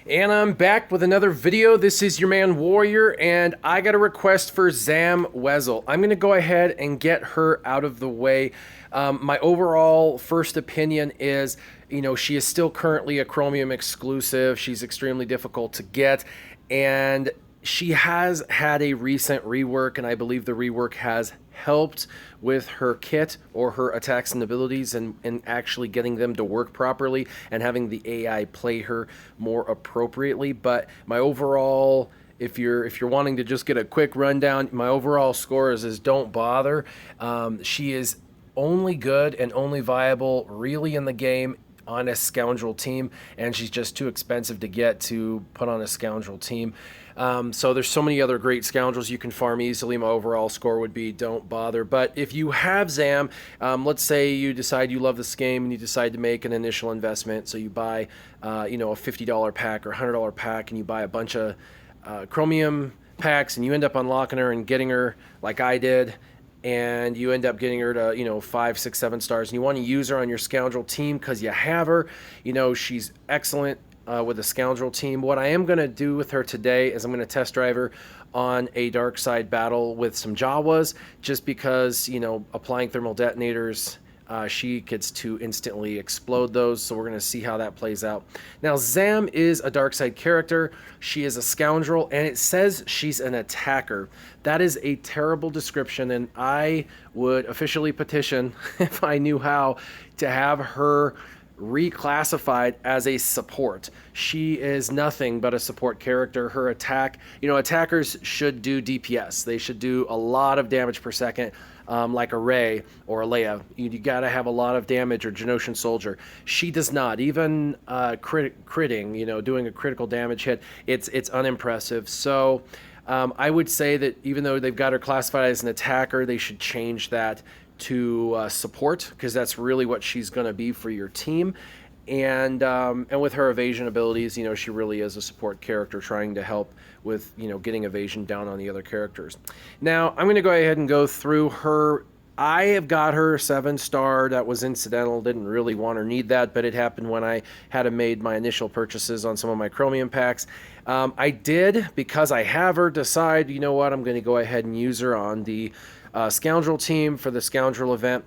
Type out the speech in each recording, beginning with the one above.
And I'm back with another video. This is your man Warrior, and I got a request for Zam Wesell. I'm going to go ahead and get her out of the way. My overall first opinion is, she is still currently a Chromium exclusive. She's extremely difficult to get, and she has had a recent rework, and I believe the rework has helped with her kit or her attacks and abilities and actually getting them to work properly and having the AI play her more appropriately. But my overall, if you're wanting to just get a quick rundown, my overall score is don't bother. She is only good and only viable really in the game on a scoundrel team, and she's just too expensive to get to put on a scoundrel team. So there's so many other great scoundrels you can farm easily. My overall score would be don't bother. But if you have Zam, let's say you decide you love this game and you decide to make an initial investment. So you buy, a $50 pack or $100 pack, and you buy a bunch of Chromium packs, and you end up unlocking her and getting her like I did. And you end up getting her to 5, 6, 7 stars, and you want to use her on your scoundrel team because you have her. She's excellent with a scoundrel team. What I am going to do with her today is I'm going to test drive her on a dark side battle with some Jawas, just because applying thermal detonators, she gets to instantly explode those. So we're going to see how that plays out. Now, Zam is a dark side character. She is a scoundrel, and it says she's an attacker. That is a terrible description, and I would officially petition, if I knew how, to have her reclassified as a support. She is nothing but a support character. Her attack, attackers should do DPS. They should do a lot of damage per second, like a Ray or a Leia. You got to have a lot of damage, or Genosian Soldier. She does not. Even critting, doing a critical damage hit, it's unimpressive. So I would say that even though they've got her classified as an attacker, they should change that to support, because that's really what she's going to be for your team. And with her evasion abilities, she really is a support character trying to help with getting evasion down on the other characters. Now I'm going to go ahead and go through her. I have got her 7-star. That was incidental. Didn't really want or need that, but it happened when I had made my initial purchases on some of my Chromium packs. I did, because I have her, decide, I'm going to go ahead and use her on the scoundrel team for the scoundrel event.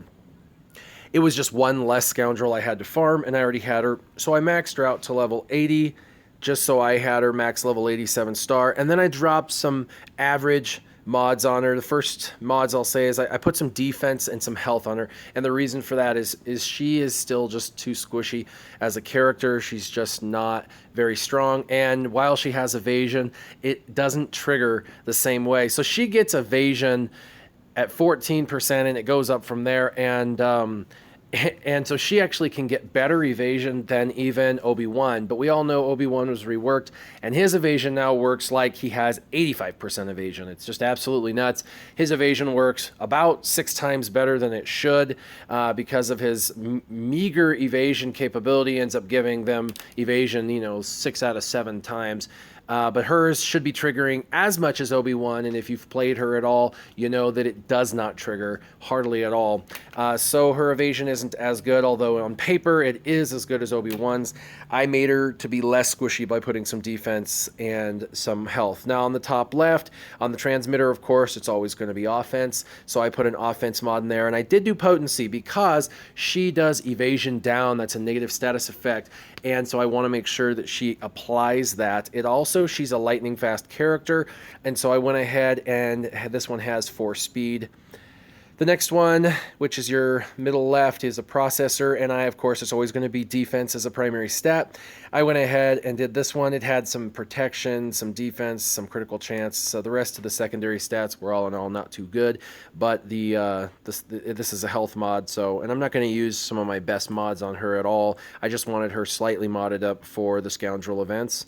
It was just one less scoundrel I had to farm, and I already had her, so I maxed her out to level 80, just so I had her max level 87 star. And then I dropped some average mods on her. The first mods I'll say is I put some defense and some health on her, and the reason for that is she is still just too squishy as a character. She's just not very strong, and while she has evasion, it doesn't trigger the same way. So she gets evasion at 14%, and it goes up from there, and so she actually can get better evasion than even Obi-Wan. But we all know Obi-Wan was reworked, and his evasion now works like he has 85% evasion. It's just absolutely nuts. His evasion works about 6 times better than it should, because of his meager evasion capability. Ends up giving them evasion 6 out of 7 times. But hers should be triggering as much as Obi-Wan, and if you've played her at all, you know that it does not trigger hardly at all. So her evasion isn't as good, although on paper it is as good as Obi-Wan's. I made her to be less squishy by putting some defense and some health. Now on the top left, on the transmitter, of course, it's always going to be offense, so I put an offense mod in there, and I did do potency because she does evasion down. That's a negative status effect, and so I want to make sure that she applies that. It also, she's a lightning fast character, and so I went ahead and this one has 4 speed. The next one, which is your middle left, is a processor, and of course, it's always going to be defense as a primary stat. I went ahead and did this one. It had some protection, some defense, some critical chance. So the rest of the secondary stats were all in all not too good, but this is a health mod, and I'm not going to use some of my best mods on her at all. I just wanted her slightly modded up for the scoundrel events.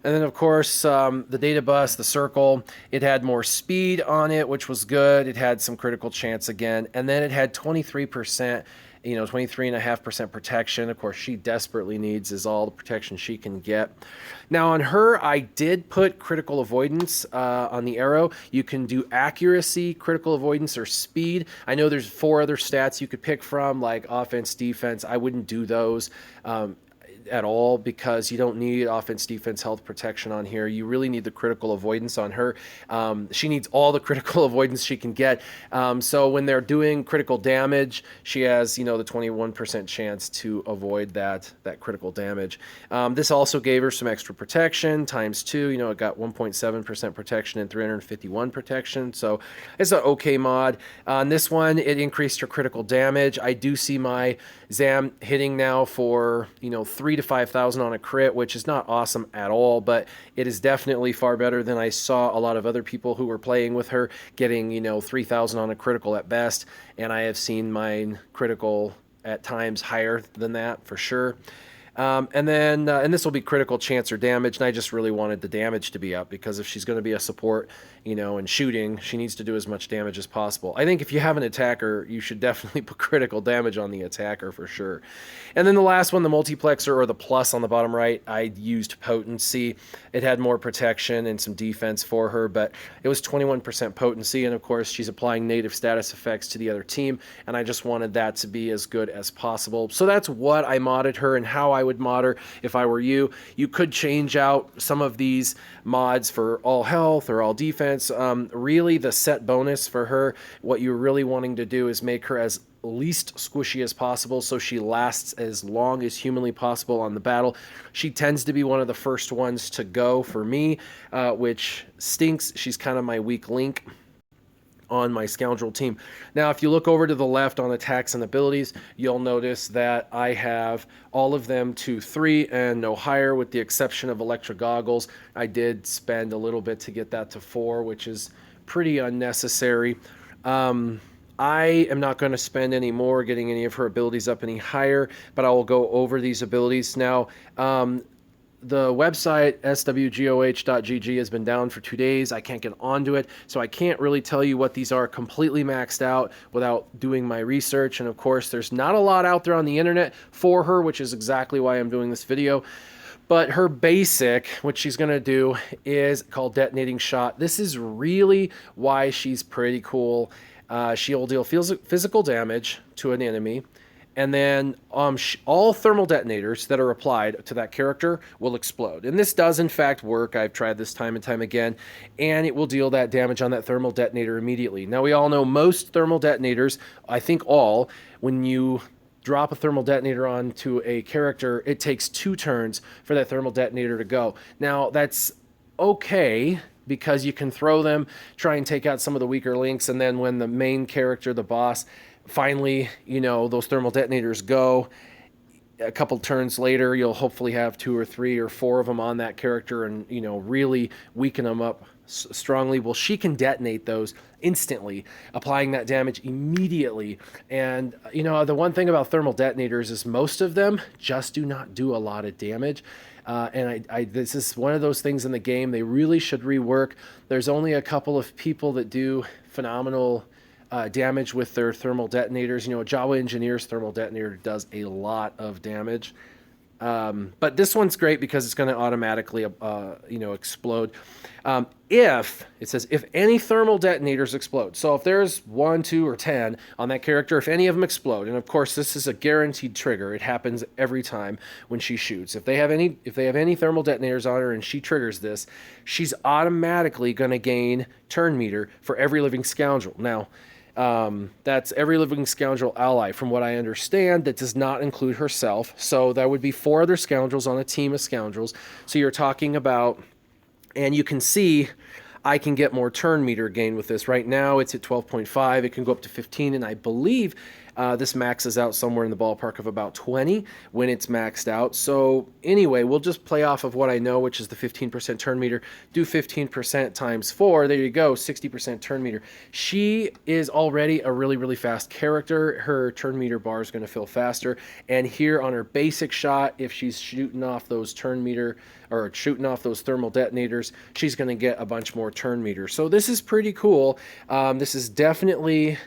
And then, of course, the data bus, the circle, it had more speed on it, which was good. It had some critical chance again. And then it had 23%, 23.5% protection. Of course, she desperately needs is all the protection she can get. Now, on her, I did put critical avoidance on the arrow. You can do accuracy, critical avoidance, or speed. I know there's 4 other stats you could pick from, like offense, defense. I wouldn't do those. at all because you don't need offense, defense, health, protection on here. You really need the critical avoidance on her. She needs all the critical avoidance she can get. So when they're doing critical damage, she has, you know, the 21% chance to avoid that critical damage. This also gave her some extra protection times 2. You know, it got 1.7% protection and 351 protection. So it's an okay mod. On this one, it increased her critical damage. I do see my Zam hitting now for, you know, 3,000 to 5,000 on a crit, which is not awesome at all, but it is definitely far better than I saw a lot of other people who were playing with her getting, you know, 3,000 on a critical at best, and I have seen mine critical at times higher than that for sure. And this will be critical chance or damage, and I just really wanted the damage to be up because if she's going to be a support, you know, and shooting, she needs to do as much damage as possible. I think if you have an attacker, you should definitely put critical damage on the attacker for sure. And then the last one, the multiplexer or the plus on the bottom right, I used potency. It had more protection and some defense for her, but it was 21% potency, and of course she's applying native status effects to the other team, and I just wanted that to be as good as possible. So that's what I modded her and how I would mod her if I were you. You could change out some of these mods for all health or all defense. Really, the set bonus for her, what you're really wanting to do is make her as least squishy as possible so she lasts as long as humanly possible on the battle. She tends to be one of the first ones to go for me, which stinks. She's kind of my weak link on my scoundrel team. Now, if you look over to the left on attacks and abilities, you'll notice that I have all of them to 3 and no higher, with the exception of Electra Goggles. I did spend a little bit to get that to 4, which is pretty unnecessary. I am not going to spend any more getting any of her abilities up any higher, but I will go over these abilities. Now, the website swgoh.gg has been down for 2 days. I can't get onto it, so I can't really tell you what these are completely maxed out without doing my research. And of course, there's not a lot out there on the internet for her, which is exactly why I'm doing this video. But her basic, which she's going to do, is called Detonating Shot. This is really why she's pretty cool. She'll deal physical damage to an enemy, and then all thermal detonators that are applied to that character will explode. And this does in fact work. I've tried this time and time again, and it will deal that damage on that thermal detonator immediately. Now, we all know most thermal detonators, I think all, when you drop a thermal detonator onto a character, it takes 2 turns for that thermal detonator to go. Now, that's okay, because you can throw them, try and take out some of the weaker links, and then when the main character, the boss, finally, you know, those thermal detonators go, a couple turns later, you'll hopefully have 2 or 3 or 4 of them on that character and, you know, really weaken them up strongly. Well, she can detonate those instantly, applying that damage immediately. And, you know, the one thing about thermal detonators is most of them just do not do a lot of damage. And this is one of those things in the game they really should rework. There's only a couple of people that do phenomenal damage with their thermal detonators. You know, Jawa Engineer's thermal detonator does a lot of damage. But this one's great because it's going to automatically, you know, explode. It says if any thermal detonators explode. So if there's 1, 2, or 10 on that character, if any of them explode, and of course this is a guaranteed trigger. It happens every time when she shoots. If they have any thermal detonators on her and she triggers this, she's automatically going to gain turn meter for every living scoundrel. Now, that's every living scoundrel ally, from what I understand. That does not include herself, so that would be 4 other scoundrels on a team of scoundrels. So you're talking about, and you can see I can get more turn meter gain with this. Right now it's at 12.5. It can go up to 15, and I believe this maxes out somewhere in the ballpark of about 20 when it's maxed out. So anyway, we'll just play off of what I know, which is the 15% turn meter. Do 15% times 4. There you go, 60% turn meter. She is already a really, really fast character. Her turn meter bar is going to fill faster. And here on her basic shot, if she's shooting off those turn meter or shooting off those thermal detonators, she's going to get a bunch more turn meter. So this is pretty cool. This is definitely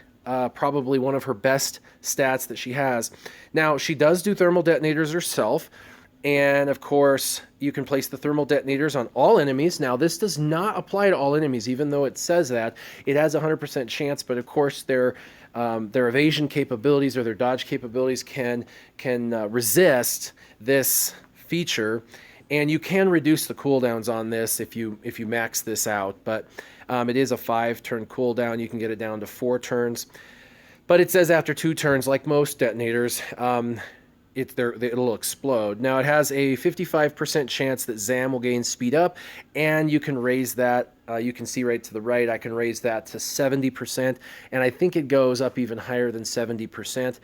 probably one of her best stats that she has. Now, she does do thermal detonators herself, and of course you can place the thermal detonators on all enemies. Now, this does not apply to all enemies, even though it says that. It has a 100% chance, but of course their evasion capabilities or their dodge capabilities can resist this feature, and you can reduce the cooldowns on this if you max this out, but it is a 5-turn cooldown. You can get it down to 4 turns, but it says after 2 turns, like most detonators, it'll explode. Now, it has a 55% chance that Zam will gain speed up, and you can raise that. You can see right to the right, I can raise that to 70%, and I think it goes up even higher than 70%.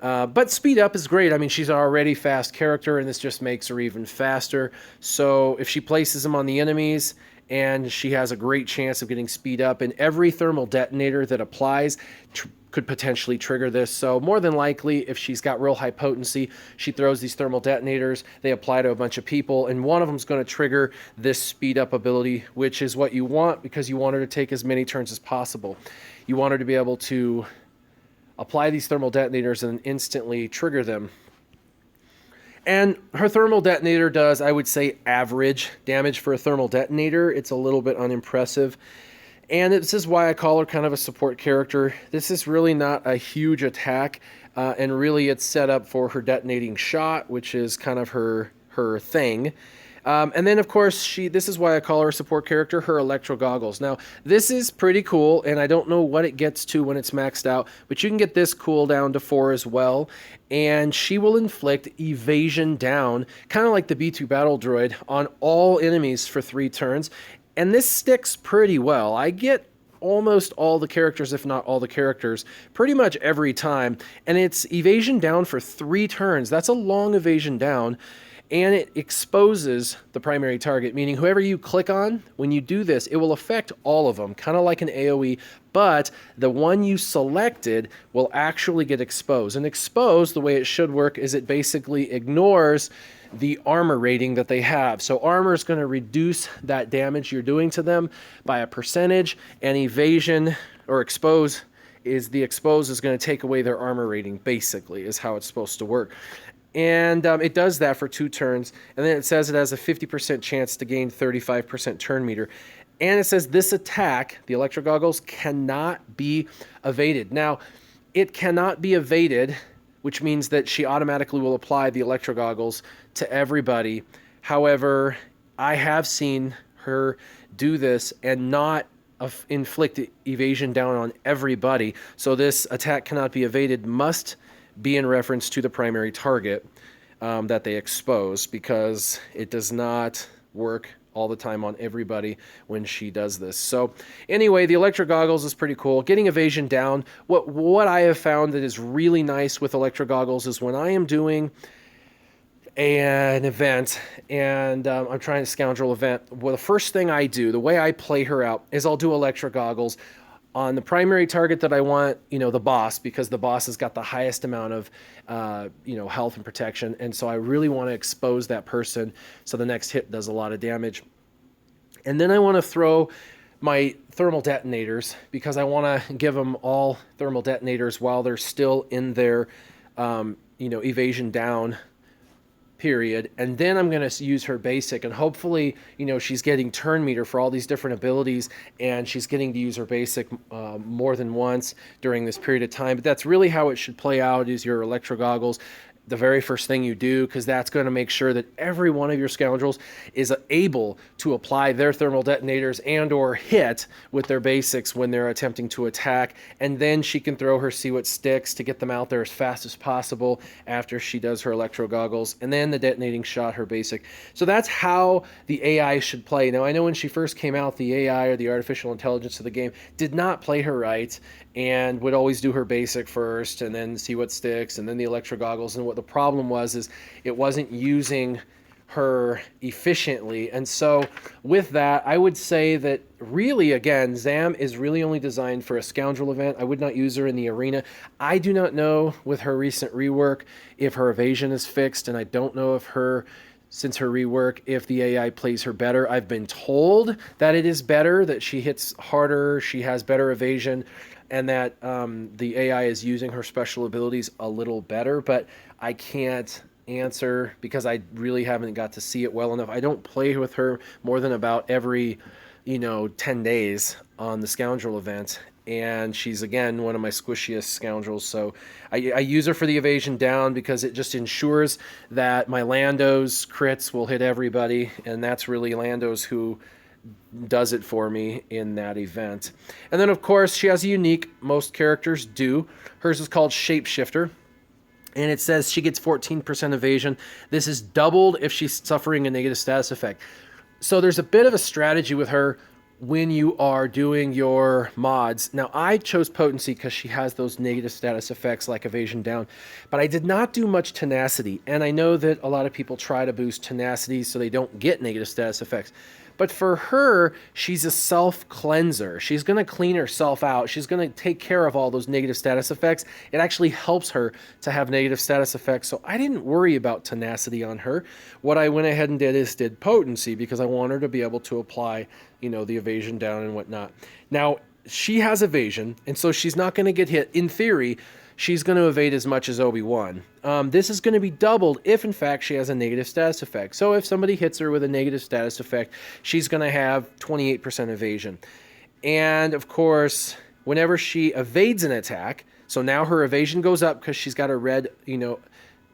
But speed up is great. I mean, she's an already fast character, and this just makes her even faster. So if she places them on the enemies, and she has a great chance of getting speed up, and every thermal detonator that applies could potentially trigger this. So more than likely, if she's got real high potency, she throws these thermal detonators, they apply to a bunch of people, and one of them is going to trigger this speed up ability, which is what you want because you want her to take as many turns as possible. You want her to be able to apply these thermal detonators and instantly trigger them. And her thermal detonator does, I would say, average damage for a thermal detonator. It's a little bit unimpressive. And this is why I call her kind of a support character. This is really not a huge attack, and really it's set up for her detonating shot, which is kind of her thing. And then, of course, this is why I call her a support character, her electro goggles. Now, this is pretty cool, and I don't know what it gets to when it's maxed out, but you can get this cooldown to 4 as well, and she will inflict evasion down, kind of like the B2 battle droid, on all enemies for 3 turns. And this sticks pretty well. I get almost all the characters, if not all the characters, pretty much every time. And it's evasion down for 3 turns. That's a long evasion down. And it exposes the primary target, meaning whoever you click on, when you do this, it will affect all of them, kind of like an AoE, but the one you selected will actually get exposed. And exposed, the way it should work, is it basically ignores the armor rating that they have. So armor is going to reduce that damage you're doing to them by a percentage, and evasion or expose is going to take away their armor rating, basically, is how it's supposed to work. And it does that for 2 turns, and then it says it has a 50% chance to gain 35% turn meter. And it says this attack, the electro goggles, cannot be evaded. Now, it cannot be evaded, which means that she automatically will apply the electro goggles to everybody. However, I have seen her do this and not inflict evasion down on everybody. So this attack cannot be evaded must be in reference to the primary target that they expose, because it does not work all the time on everybody when she does this. So anyway, the electro goggles is pretty cool. Getting evasion down, what I have found that is really nice with electro goggles is when I am doing an event and I'm trying a scoundrel event, well, the first thing I do, the way I play her out, is I'll do electro goggles on the primary target that I want, the boss, because the boss has got the highest amount of, health and protection. And so I really want to expose that person so the next hit does a lot of damage. And then I want to throw my thermal detonators, because I want to give them all thermal detonators while they're still in their, evasion down period. And then I'm going to use her basic, and hopefully, she's getting turn meter for all these different abilities, and she's getting to use her basic more than once during this period of time. But that's really how it should play out, is your electro goggles the very first thing you do, because that's going to make sure that every one of your scoundrels is able to apply their thermal detonators and or hit with their basics when they're attempting to attack. And then she can throw her see what sticks to get them out there as fast as possible after she does her electro goggles, and then the detonating shot, her basic. So that's how the AI should play. Now, I know when she first came out, the AI, or the artificial intelligence of the game, did not play her right, and would always do her basic first and then see what sticks and then the electro goggles. And what the problem was is it wasn't using her efficiently. And so with that, I would say that really, again, Zam is really only designed for a scoundrel event. I would not use her in the arena. I do not know with her recent rework if her evasion is fixed, and I don't know if since her rework, if the AI plays her better. I've been told that it is better, that she hits harder, she has better evasion, and that the AI is using her special abilities a little better, but I can't answer because I really haven't got to see it well enough. I don't play with her more than about every 10 days on the Scoundrel event, and she's, again, one of my squishiest scoundrels. So I use her for the evasion down because it just ensures that my Lando's crits will hit everybody, and that's really Lando's who does it for me in that event. And then, of course, she has a unique, most characters do. Hers is called Shapeshifter, and it says she gets 14% evasion. This is doubled if she's suffering a negative status effect. So there's a bit of a strategy with her when you are doing your mods. Now, I chose Potency because she has those negative status effects like evasion down, but I did not do much tenacity, and I know that a lot of people try to boost tenacity so they don't get negative status effects. But for her, she's a self-cleanser. She's going to clean herself out. She's going to take care of all those negative status effects. It actually helps her to have negative status effects. So I didn't worry about tenacity on her. What I went ahead and did is did potency because I want her to be able to apply, you know, the evasion down and whatnot. Now, she has evasion, and so she's not going to get hit. In theory, she's going to evade as much as Obi-Wan. This is going to be doubled if, in fact, she has a negative status effect. So if somebody hits her with a negative status effect, she's going to have 28% evasion. And, of course, whenever she evades an attack, so now her evasion goes up because she's got a red, you know,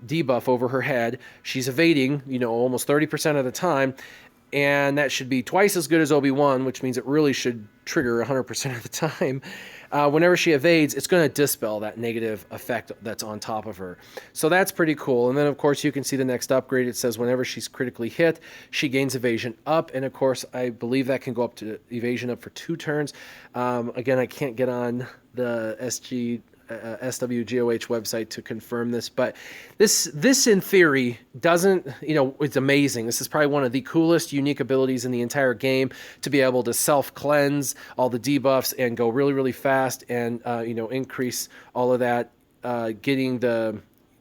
debuff over her head. She's evading, you know, almost 30% of the time. And that should be twice as good as Obi-Wan, which means it really should trigger 100% of the time. Whenever she evades, it's going to dispel that negative effect that's on top of her. So that's pretty cool. And then, of course, you can see the next upgrade. It says whenever she's critically hit, she gains evasion up. And, of course, I believe that can go up to evasion up for 2 turns. Again, I can't get on the SWGOH website to confirm this, but this in theory doesn't, you know, it's amazing. This is probably one of the coolest unique abilities in the entire game, to be able to self-cleanse all the debuffs and go really, really fast and, you know, increase all of that, getting the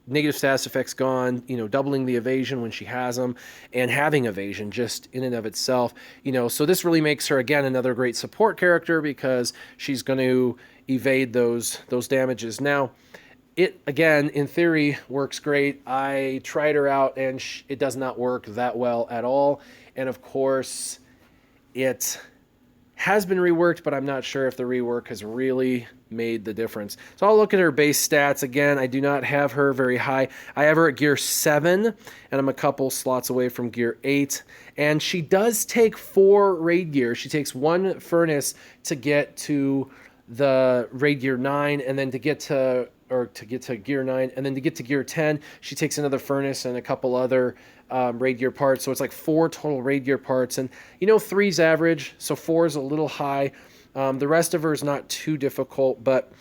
negative status effects gone, you know, doubling the evasion when she has them, and having evasion just in and of itself, you know. So this really makes her, again, another great support character because she's going to evade those damages. Now, it, again, in theory, works great. I tried her out, and it does not work that well at all. And, of course, it has been reworked, but I'm not sure if the rework has really made the difference. So I'll look at her base stats. Again, I do not have her very high. I have her at gear 7, and I'm a couple slots away from gear 8. And she does take 4 raid gear. She takes 1 furnace to get to the raid gear 9, and then to get to gear 9, and then to get to gear 10, she takes another furnace and a couple other raid gear parts. So it's like 4 total raid gear parts, and you know, 3's average, so 4 is a little high. The rest of her is not too difficult, but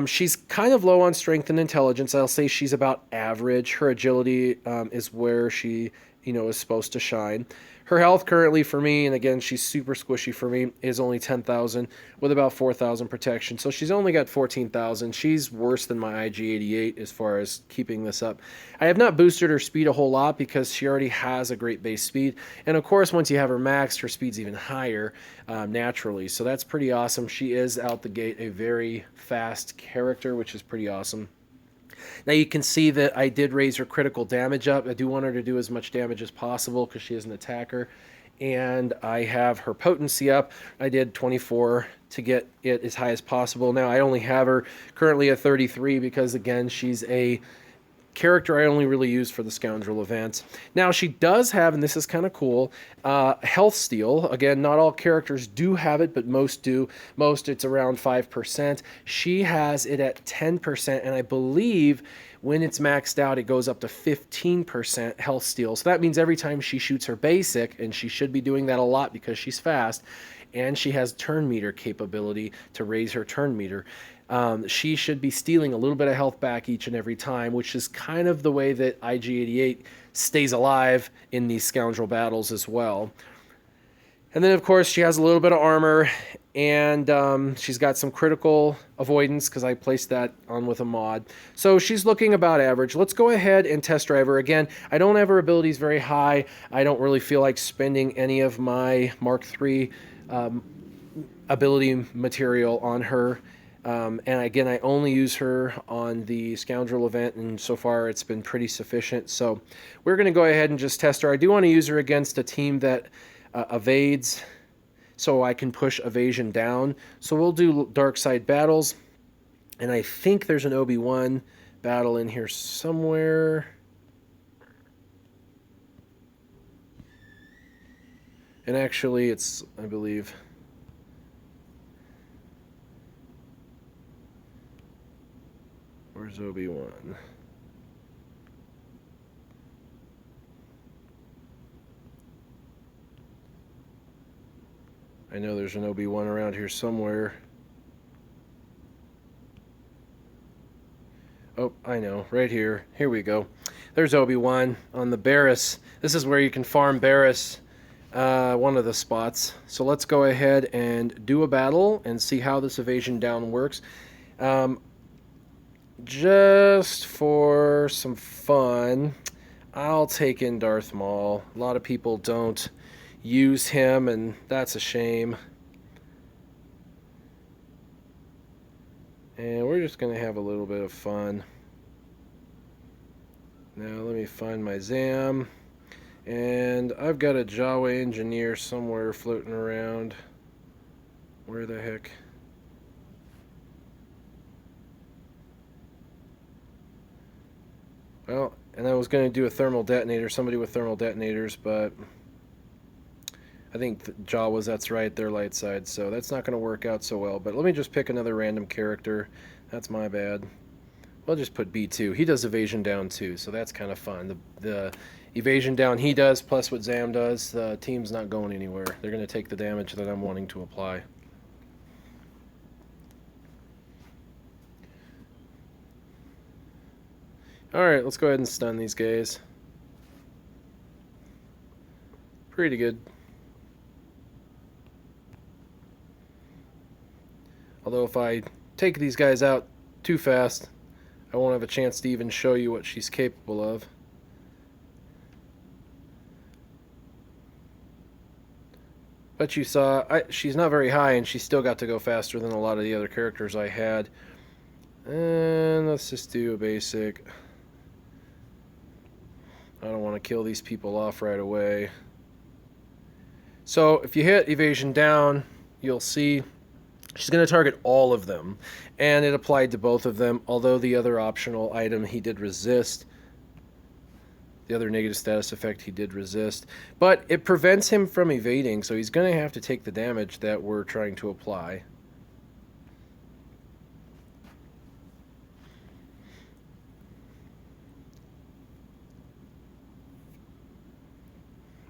she's kind of low on strength and intelligence. I'll say she's about average. Her agility is where she, you know, is supposed to shine. Her health currently for me, and again, she's super squishy for me, is only 10,000 with about 4,000 protection. So she's only got 14,000. She's worse than my IG-88 as far as keeping this up. I have not boosted her speed a whole lot because she already has a great base speed. And of course, once you have her maxed, her speed's even higher naturally. So that's pretty awesome. She is out the gate a very fast character, which is pretty awesome. Now you can see that I did raise her critical damage up. I do want her to do as much damage as possible because she is an attacker. And I have her potency up. I did 24 to get it as high as possible. Now I only have her currently at 33 because, again, she's a character I only really use for the Scoundrel events. Now she does have, and this is kind of cool, health steal. Again, not all characters do have it, but most do. Most, it's around 5%. She has it at 10%, and I believe when it's maxed out, it goes up to 15% health steal. So that means every time she shoots her basic, and she should be doing that a lot because she's fast, and she has turn meter capability to raise her turn meter. She should be stealing a little bit of health back each and every time, which is kind of the way that IG-88 stays alive in these Scoundrel battles as well. And then, of course, she has a little bit of armor, and she's got some critical avoidance because I placed that on with a mod. So she's looking about average. Let's go ahead and test drive her. Again, I don't have her abilities very high. I don't really feel like spending any of my Mark III ability material on her. And again, I only use her on the Scoundrel event, and so far it's been pretty sufficient. So we're going to go ahead and just test her. I do want to use her against a team that evades. so I can push evasion down. So we'll do dark side battles, and I think there's an Obi-Wan battle in here somewhere. And actually, it's, I believe, where's Obi-Wan? I know there's an Obi-Wan around here somewhere. Oh, I know, right here. Here we go. There's Obi-Wan on the Barris. This is where you can farm Barris, one of the spots. So let's go ahead and do a battle and see how this evasion down works. Just for some fun, I'll take in Darth Maul. A lot of people don't use him, and that's a shame. And we're just going to have a little bit of fun. Now let me find my Zam. And I've got a Jawa engineer somewhere floating around. Where the heck? Well, and I was going to do a thermal detonator, somebody with thermal detonators, but I think Jawas, that's right, they're light side, so that's not going to work out so well. But let me just pick another random character. That's my bad. We'll just put B2. He does evasion down too, so that's kind of fun. The evasion down he does, plus what Zam does, the team's not going anywhere. They're going to take the damage that I'm wanting to apply. Alright, let's go ahead and stun these guys. Pretty good. Although if I take these guys out too fast, I won't have a chance to even show you what she's capable of. But you saw, she's not very high, and she still got to go faster than a lot of the other characters I had. And let's just do a basic. I don't want to kill these people off right away. So if you hit evasion down, you'll see she's going to target all of them, and it applied to both of them, although the other optional item he did resist. The other negative status effect he did resist. But it prevents him from evading, so he's going to have to take the damage that we're trying to apply.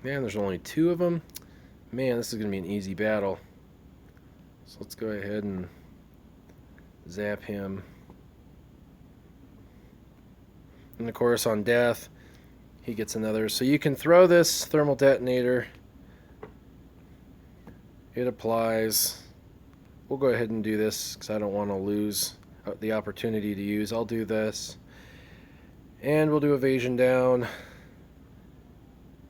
Man, there's only 2 of them. Man, this is going to be an easy battle. So let's go ahead and zap him. And of course on death, he gets another. So you can throw this thermal detonator. It applies. We'll go ahead and do this because I don't want to lose the opportunity to use. I'll do this. And we'll do evasion down.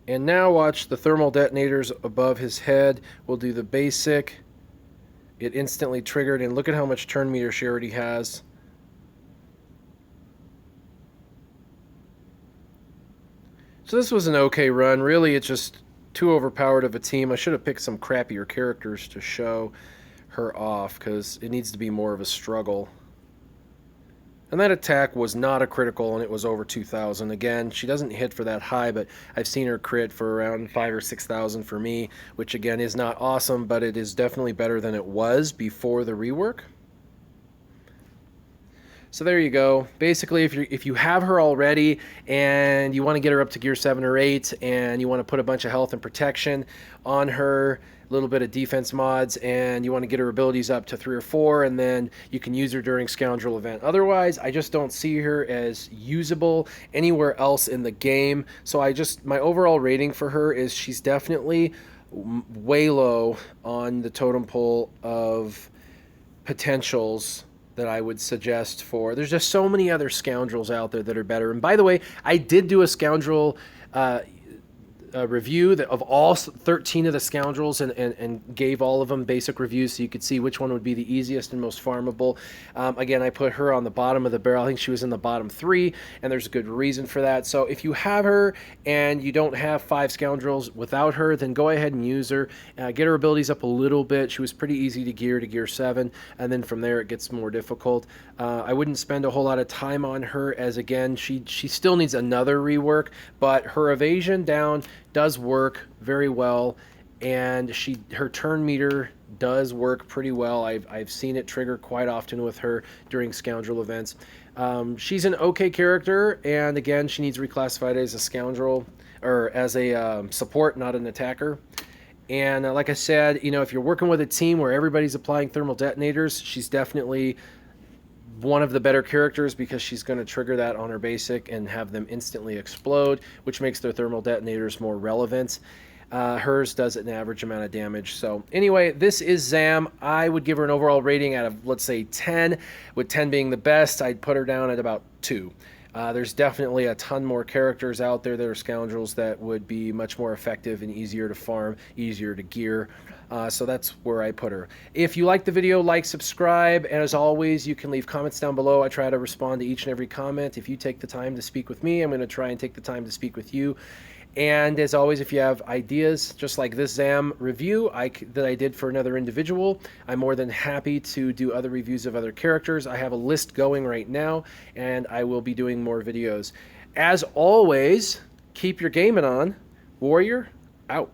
And now watch the thermal detonators above his head. We'll do the basic. It instantly triggered, and look at how much turn meter she already has. So this was an okay run. Really, it's just too overpowered of a team. I should have picked some crappier characters to show her off, because it needs to be more of a struggle. And that attack was not a critical, and it was over 2,000. Again, she doesn't hit for that high, but I've seen her crit for around 5,000 or 6,000 for me, which again is not awesome, but it is definitely better than it was before the rework. So there you go. Basically, if you have her already and you want to get her up to gear 7 or 8, and you want to put a bunch of health and protection on her, a little bit of defense mods, and you want to get her abilities up to 3 or 4, and then you can use her during Scoundrel event. Otherwise, I just don't see her as usable anywhere else in the game. So my overall rating for her is she's definitely way low on the totem pole of potentials that I would suggest for. There's just so many other Scoundrels out there that are better. And by the way, I did do a Scoundrel review of all 13 of the scoundrels and gave all of them basic reviews so you could see which one would be the easiest and most farmable. Again, I put her on the bottom of the barrel. I think she was in the bottom 3, and there's a good reason for that. So if you have her and you don't have 5 scoundrels without her, then go ahead and use her. Get her abilities up a little bit. She was pretty easy to gear 7, and then from there it gets more difficult. I wouldn't spend a whole lot of time on her, as again, she still needs another rework, but her evasion down does work very well, and her turn meter does work pretty well. I've seen it trigger quite often with her during scoundrel events. She's an okay character, and again, she needs reclassified as a scoundrel or as a support, not an attacker. And like I said, you know, if you're working with a team where everybody's applying thermal detonators, she's definitely one of the better characters because she's going to trigger that on her basic and have them instantly explode, which makes their thermal detonators more relevant. Hers does an average amount of damage. So anyway, this is Zam. I would give her an overall rating out of, let's say, 10, with 10 being the best. I'd put her down at about 2. There's definitely a ton more characters out there that are scoundrels that would be much more effective and easier to farm, easier to gear. So that's where I put her. If you like the video, like, subscribe, and as always, you can leave comments down below. I try to respond to each and every comment. If you take the time to speak with me, I'm going to try and take the time to speak with you. And as always, if you have ideas, just like this Zam review that I did for another individual, I'm more than happy to do other reviews of other characters. I have a list going right now, and I will be doing more videos. As always, keep your gaming on. Warrior, out.